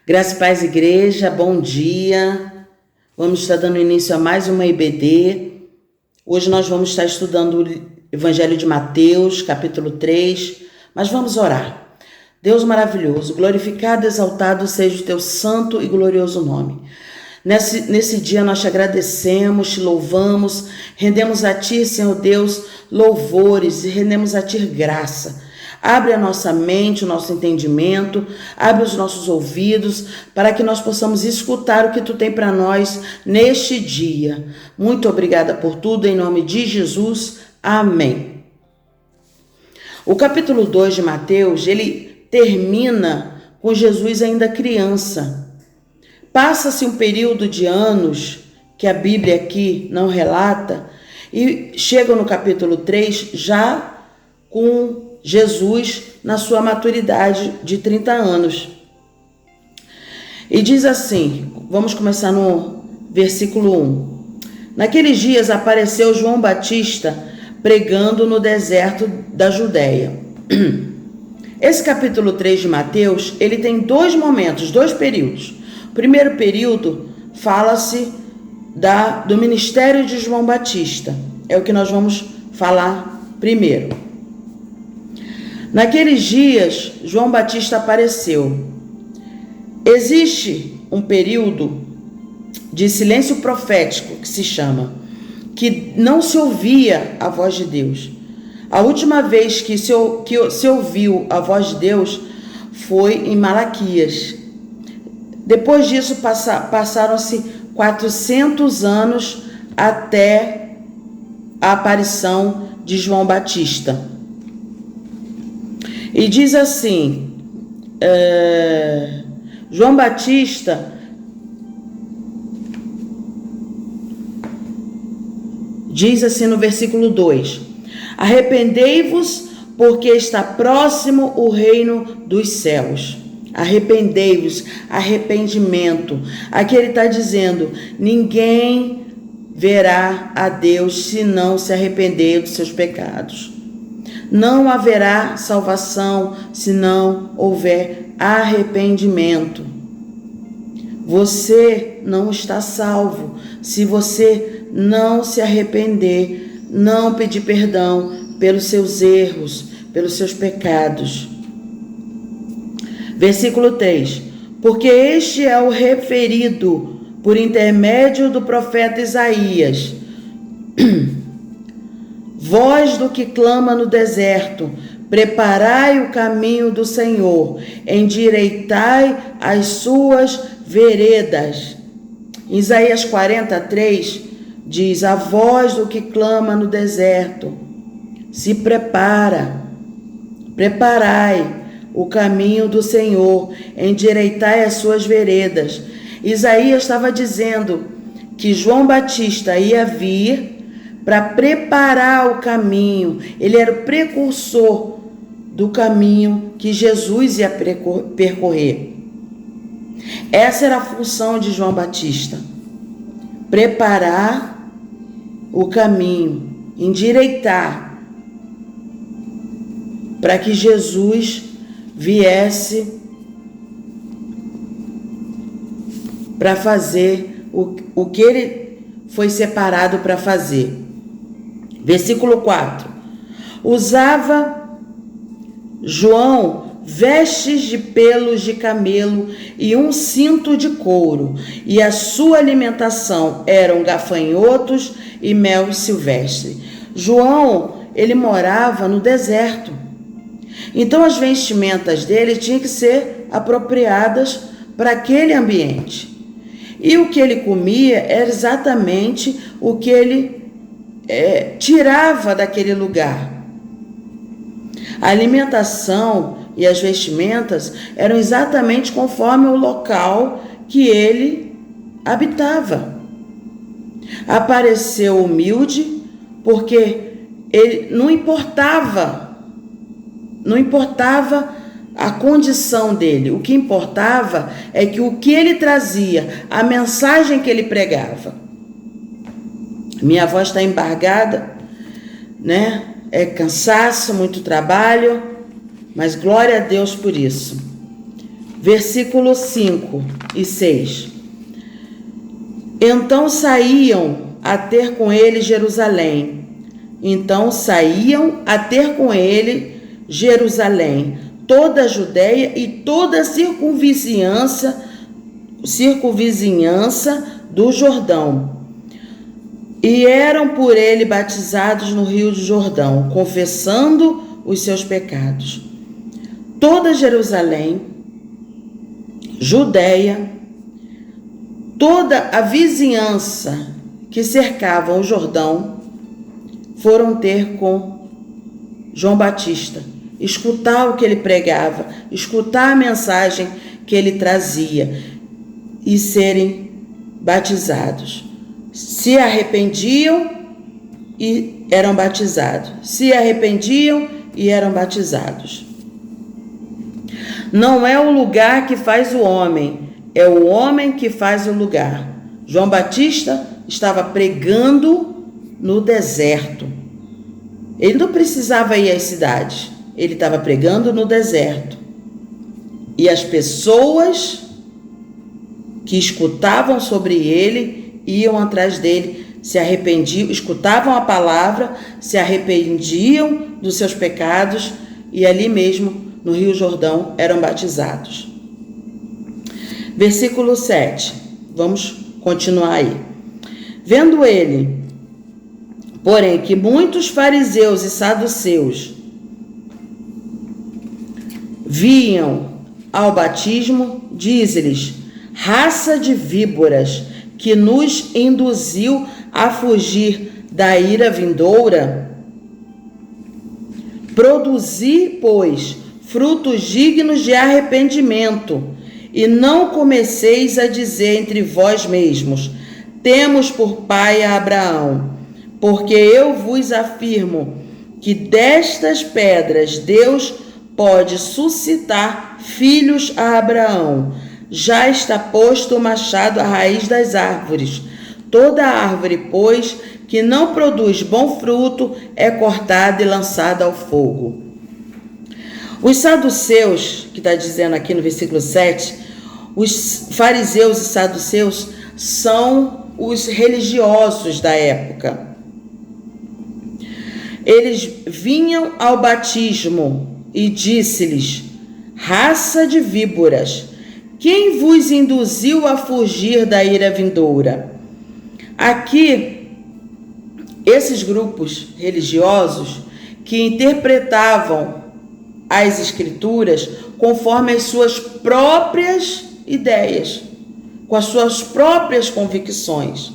Graça e Paz Igreja, bom dia. Vamos estar dando início a mais uma IBD. Hoje nós vamos estar estudando o Evangelho de Mateus, capítulo 3, mas vamos orar. Deus maravilhoso, glorificado e exaltado seja o teu santo e glorioso nome. Nesse dia nós te agradecemos, te louvamos, rendemos a ti, Senhor Deus, louvores e rendemos a ti graça. Abre a nossa mente, o nosso entendimento, abre os nossos ouvidos para que nós possamos escutar o que tu tem para nós neste dia. Muito obrigada por tudo, em nome de Jesus. Amém. O capítulo 2 de Mateus, ele termina com Jesus ainda criança. Passa-se um período de anos que a Bíblia aqui não relata e chega no capítulo 3 já com Jesus na sua maturidade de 30 anos. E diz assim, vamos começar no versículo 1. Naqueles dias apareceu João Batista pregando no deserto da Judéia. Esse capítulo 3 de Mateus, ele tem dois momentos, dois períodos. O primeiro período fala-se do ministério de João Batista. É o que nós vamos falar primeiro. Naqueles dias, João Batista apareceu. Existe um período de silêncio profético que se chama, que não se ouvia a voz de Deus. A última vez que se ouviu a voz de Deus foi em Malaquias. Depois disso, passaram-se 400 anos até a aparição de João Batista. E diz assim, João Batista diz assim no versículo 2: arrependei-vos, porque está próximo o reino dos céus. Arrependei-vos, arrependimento. Aqui ele está dizendo, ninguém verá a Deus se não se arrepender dos seus pecados. Não haverá salvação se não houver arrependimento. Você não está salvo se você não se arrepender, não pedir perdão pelos seus erros, pelos seus pecados. Versículo 3. Porque este é o referido por intermédio do profeta Isaías. Voz do que clama no deserto, preparai o caminho do Senhor, endireitai as suas veredas. Isaías 43 diz, a voz do que clama no deserto, se prepara, preparai o caminho do Senhor, endireitai as suas veredas. Isaías estava dizendo que João Batista ia vir para preparar o caminho. Ele era o precursor do caminho que Jesus ia percorrer. Essa era a função de João Batista: preparar o caminho, endireitar, para que Jesus viesse para fazer o que ele foi separado para fazer. Versículo 4. Usava João vestes de pelos de camelo e um cinto de couro, e a sua alimentação eram gafanhotos e mel silvestre. João, ele morava no deserto. Então as vestimentas dele tinham que ser apropriadas para aquele ambiente. E o que ele comia era exatamente o que ele tirava daquele lugar. A alimentação e as vestimentas eram exatamente conforme o local que ele habitava. Apareceu humilde porque ele não importava a condição dele. O que importava é que o que ele trazia, a mensagem que ele pregava. Minha voz está embargada, né? É cansaço, muito trabalho, mas glória a Deus por isso. Versículo 5 e 6. Então saíam a ter com ele Jerusalém. Então saíam a ter com ele Jerusalém, toda a Judéia e toda a circunvizinhança do Jordão. E eram por ele batizados no rio do Jordão, confessando os seus pecados. Toda Jerusalém, Judéia, toda a vizinhança que cercava o Jordão foram ter com João Batista, escutar o que ele pregava, escutar a mensagem que ele trazia e serem batizados. Se arrependiam e eram batizados. Se arrependiam e eram batizados. Não é o lugar que faz o homem, é o homem que faz o lugar. João Batista estava pregando no deserto. Ele não precisava ir às cidades, ele estava pregando no deserto. E as pessoas que escutavam sobre ele iam atrás dele, se arrependiam, escutavam a palavra, se arrependiam dos seus pecados e ali mesmo, no Rio Jordão, eram batizados. Versículo 7. Vamos continuar aí. Vendo ele, porém, que muitos fariseus e saduceus vinham ao batismo, diz-lhes: raça de víboras, que nos induziu a fugir da ira vindoura, produzi, pois, frutos dignos de arrependimento, e não comeceis a dizer entre vós mesmos: temos por pai a Abraão, porque eu vos afirmo que destas pedras Deus pode suscitar filhos a Abraão. Já está posto o machado à raiz das árvores. Toda árvore, pois, que não produz bom fruto, é cortada e lançada ao fogo. Os saduceus, que está dizendo aqui no versículo 7, os fariseus e saduceus são os religiosos da época. Eles vinham ao batismo e disse-lhes: raça de víboras, quem vos induziu a fugir da ira vindoura? Aqui, esses grupos religiosos que interpretavam as escrituras conforme as suas próprias ideias, com as suas próprias convicções.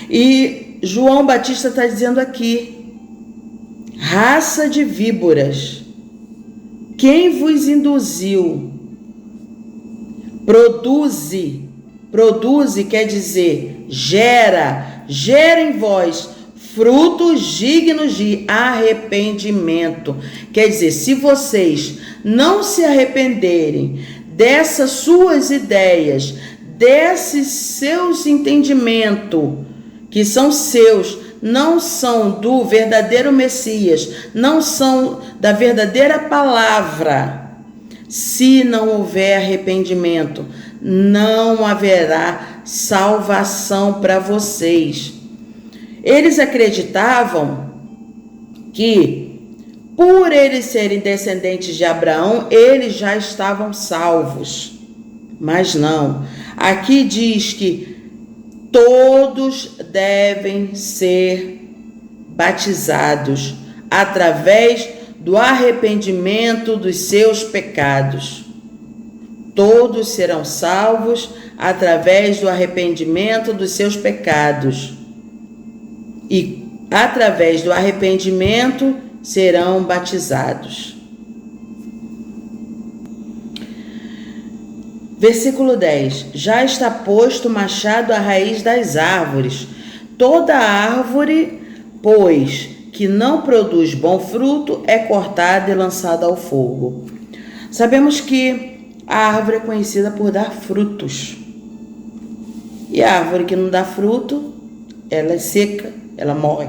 E João Batista está dizendo aqui: raça de víboras, quem vos induziu? Produze quer dizer gera em vós frutos dignos de arrependimento. Quer dizer, se vocês não se arrependerem dessas suas ideias, desses seus entendimentos, que são seus, não são do verdadeiro Messias, não são da verdadeira palavra, se não houver arrependimento, não haverá salvação para vocês. Eles acreditavam que, por eles serem descendentes de Abraão, eles já estavam salvos. Mas não. Aqui diz que todos devem ser batizados através do arrependimento dos seus pecados. Todos serão salvos através do arrependimento dos seus pecados. E através do arrependimento serão batizados. Versículo 10. Já está posto o machado à raiz das árvores. Toda árvore, pois, que não produz bom fruto, é cortada e lançada ao fogo. Sabemos que a árvore é conhecida por dar frutos. E a árvore que não dá fruto, ela é seca, ela morre.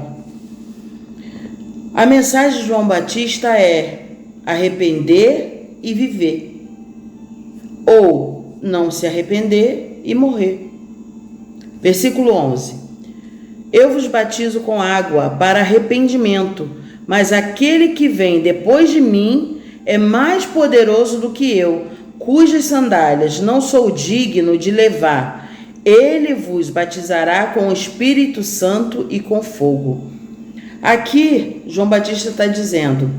A mensagem de João Batista é arrepender e viver. ou não se arrepender e morrer. Versículo 11. Eu vos batizo com água para arrependimento, mas aquele que vem depois de mim é mais poderoso do que eu, cujas sandálias não sou digno de levar. Ele vos batizará com o Espírito Santo e com fogo. Aqui, João Batista está dizendo,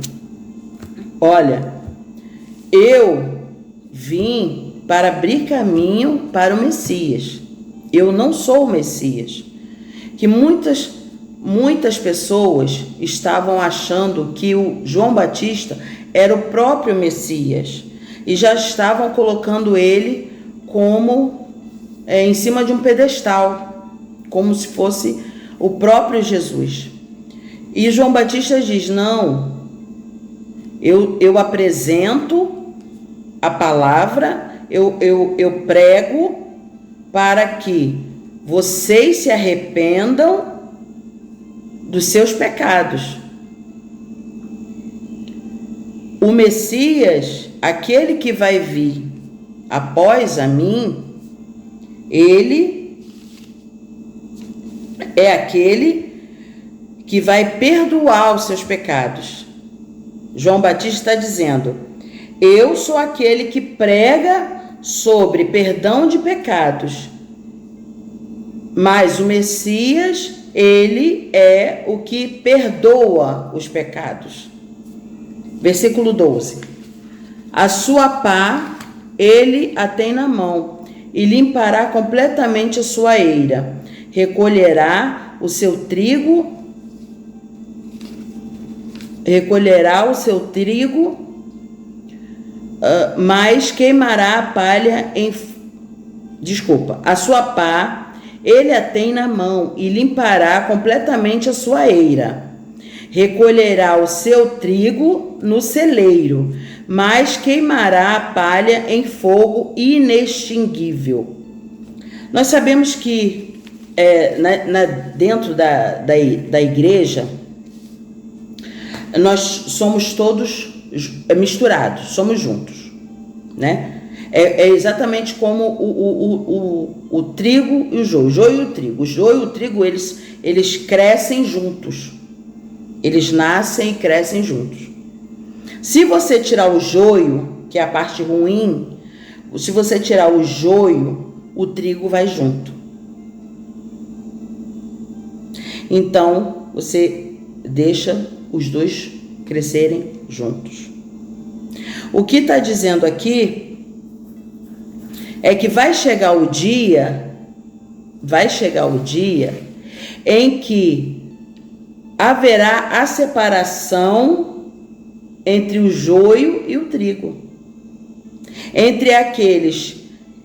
olha, eu vim para abrir caminho para o Messias. Eu não sou o Messias. Que muitas pessoas estavam achando que o João Batista era o próprio Messias e já estavam colocando ele como em cima de um pedestal, como se fosse o próprio Jesus. E João Batista diz, não, eu apresento a palavra, eu prego para que vocês se arrependam dos seus pecados. O Messias, aquele que vai vir após a mim, ele é aquele que vai perdoar os seus pecados. João Batista está dizendo, eu sou aquele que prega sobre perdão de pecados, mas o Messias, ele é o que perdoa os pecados. Versículo 12. A sua pá, ele a tem na mão, e limpará completamente a sua eira. Recolherá o seu trigo, mas queimará a palha a sua pá, ele a tem na mão e limpará completamente a sua eira. Recolherá o seu trigo no celeiro, mas queimará a palha em fogo inextinguível. Nós sabemos que dentro da igreja, nós somos todos misturados, somos juntos, né? É exatamente como o trigo e o joio e o trigo. O joio e o trigo, eles crescem juntos. Eles nascem e crescem juntos. Se você tirar o joio, que é a parte ruim, se você tirar o joio, o trigo vai junto. Então, você deixa os dois crescerem juntos. O que está dizendo aqui é que vai chegar o dia em que haverá a separação entre o joio e o trigo, entre aqueles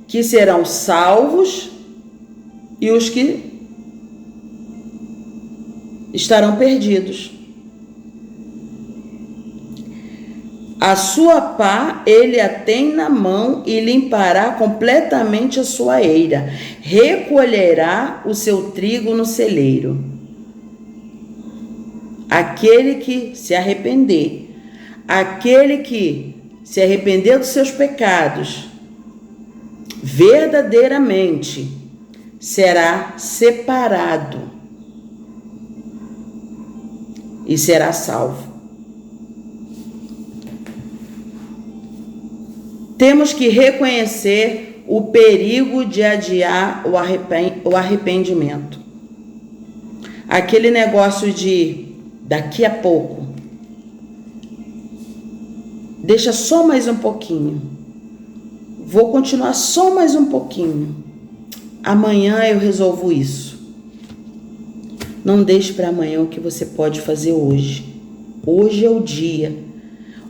que serão salvos e os que estarão perdidos. A sua pá ele a tem na mão e limpará completamente a sua eira. Recolherá o seu trigo no celeiro. Aquele que se arrepender, aquele que se arrepender dos seus pecados, verdadeiramente será separado e será salvo. Temos que reconhecer o perigo de adiar o arrependimento. Aquele negócio de daqui a pouco, deixa só mais um pouquinho, vou continuar só mais um pouquinho, amanhã eu resolvo isso. Não deixe para amanhã o que você pode fazer hoje. Hoje é o dia.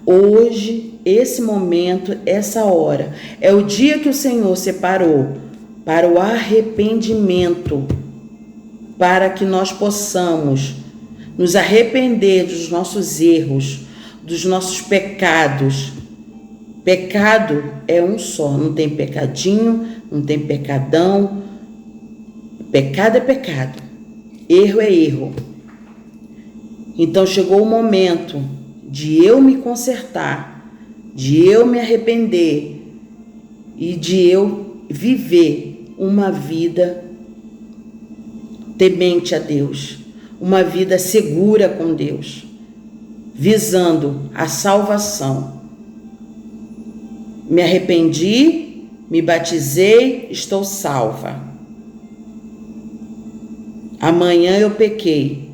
Hoje, esse momento, essa hora, é o dia que o Senhor separou para o arrependimento, para que nós possamos nos arrepender dos nossos erros, dos nossos pecados. Pecado é um só, não tem pecadinho, não tem pecadão. Pecado é pecado, erro é erro. Então chegou o momento de eu me consertar, de eu me arrepender e de eu viver uma vida temente a Deus, uma vida segura com Deus, visando a salvação. Me arrependi, me batizei, estou salva. Amanhã eu pequei.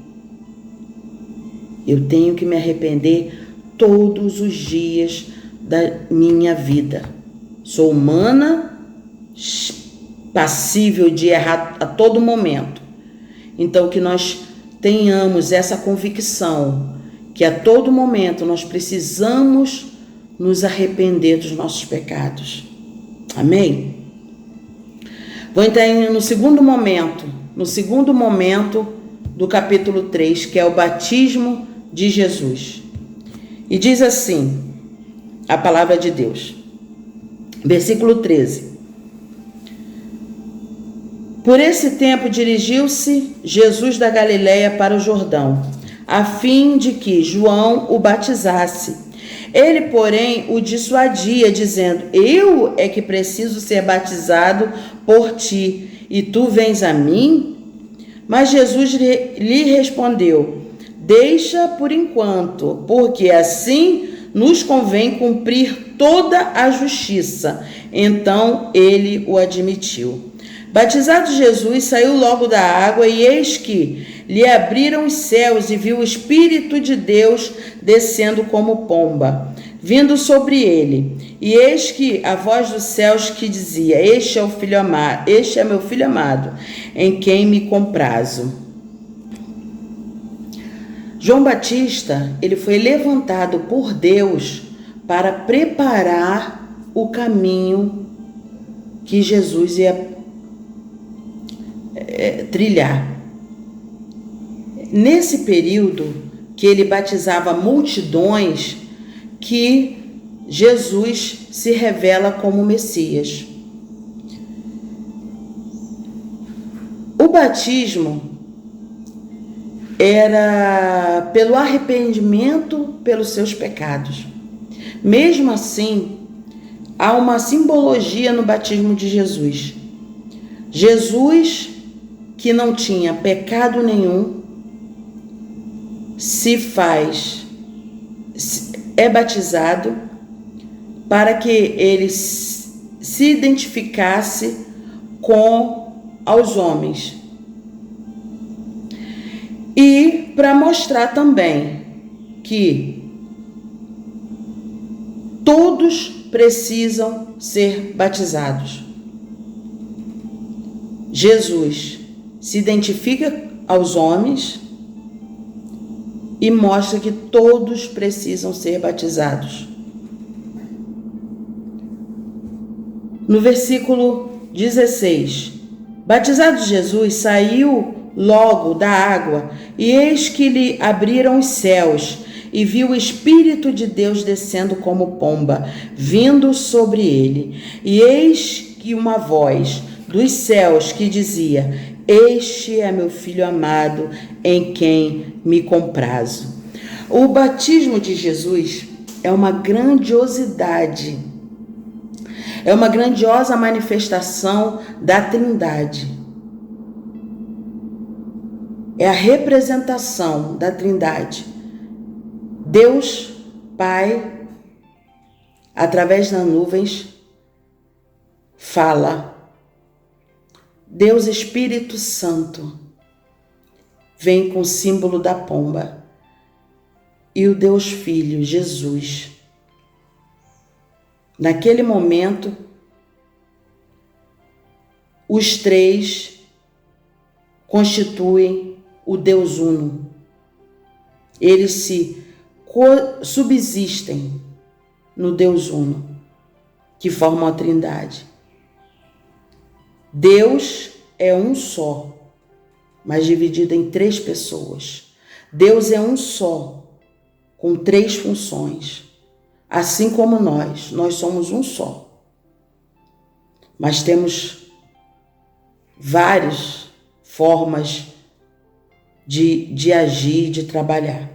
Eu tenho que me arrepender todos os dias da minha vida. Sou humana, passível de errar a todo momento. Então, que nós tenhamos essa convicção que a todo momento nós precisamos nos arrepender dos nossos pecados. Amém? Vou entrar no segundo momento do capítulo 3, que é o batismo de Jesus. E diz assim a palavra de Deus, versículo 13. Por esse tempo dirigiu-se Jesus da Galileia para o Jordão, a fim de que João o batizasse. Ele, porém, o dissuadia, dizendo: eu é que preciso ser batizado por ti, e tu vens a mim? Mas Jesus lhe respondeu: deixa por enquanto, porque assim nos convém cumprir toda a justiça. Então ele o admitiu. Batizado Jesus, saiu logo da água, e eis que lhe abriram os céus, e viu o Espírito de Deus descendo como pomba, vindo sobre ele. E eis que a voz dos céus que dizia: este é meu filho amado, em quem me comprazo. João Batista, ele foi levantado por Deus para preparar o caminho que Jesus ia trilhar. Nesse período que ele batizava multidões, que Jesus se revela como Messias. O batismo era pelo arrependimento pelos seus pecados. Mesmo assim, há uma simbologia no batismo de Jesus. Jesus, que não tinha pecado nenhum, é batizado para que ele se identificasse com aos homens. E para mostrar também que todos precisam ser batizados. Jesus se identifica aos homens e mostra que todos precisam ser batizados. No versículo 16, batizado Jesus, saiu logo da água, e eis que lhe abriram os céus, e viu o Espírito de Deus descendo como pomba, vindo sobre ele. E eis que uma voz dos céus que dizia: este é meu filho amado, em quem me comprazo. O batismo de Jesus é uma grandiosidade, é uma grandiosa manifestação da Trindade. É a representação da Trindade. Deus Pai, através das nuvens, fala. Deus Espírito Santo vem com o símbolo da pomba. E o Deus Filho, Jesus. Naquele momento, os três constituem o Deus Uno. Eles se subsistem no Deus Uno, que formam a Trindade. Deus é um só, mas dividido em três pessoas. Deus é um só, com três funções. Assim como nós somos um só. Mas temos várias formas de agir, de trabalhar.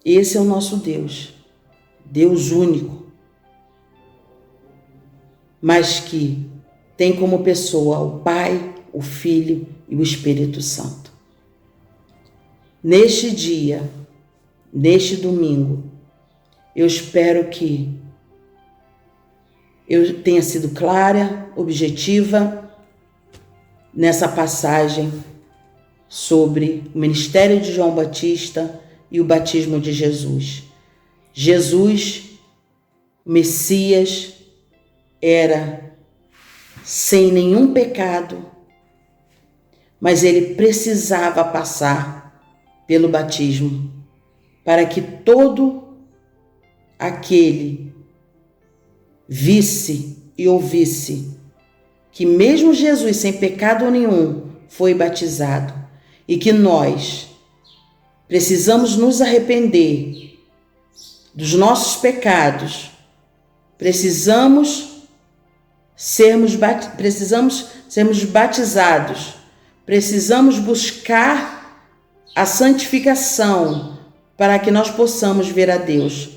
Esse é o nosso Deus, Deus único. mas que tem como pessoa o Pai, o Filho e o Espírito Santo. Neste dia, neste domingo, eu espero que eu tenha sido clara, objetiva nessa passagem sobre o ministério de João Batista e o batismo de Jesus. Jesus, Messias, era sem nenhum pecado, mas ele precisava passar pelo batismo para que todo aquele visse e ouvisse que mesmo Jesus sem pecado nenhum foi batizado e que nós precisamos nos arrepender dos nossos pecados, precisamos sermos batizados, precisamos buscar a santificação para que nós possamos ver a Deus.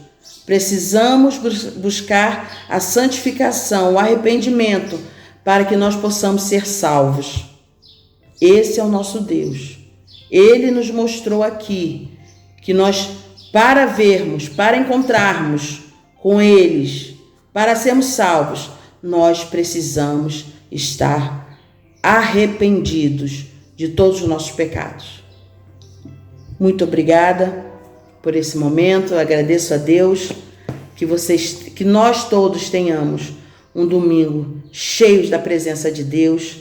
Precisamos buscar a santificação, o arrependimento, para que nós possamos ser salvos. Esse é o nosso Deus. Ele nos mostrou aqui que nós, para vermos, para encontrarmos com eles, para sermos salvos, nós precisamos estar arrependidos de todos os nossos pecados. Muito obrigada por esse momento. Eu agradeço a Deus que nós todos tenhamos um domingo cheio da presença de Deus,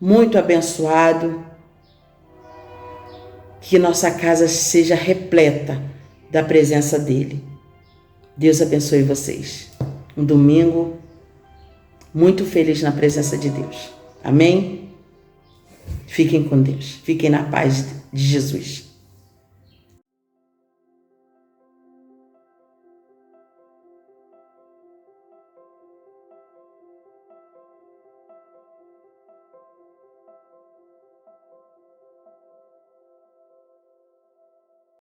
muito abençoado, que nossa casa seja repleta da presença dele. Deus abençoe vocês. Um domingo muito feliz na presença de Deus. Amém? Fiquem com Deus. Fiquem na paz de Jesus.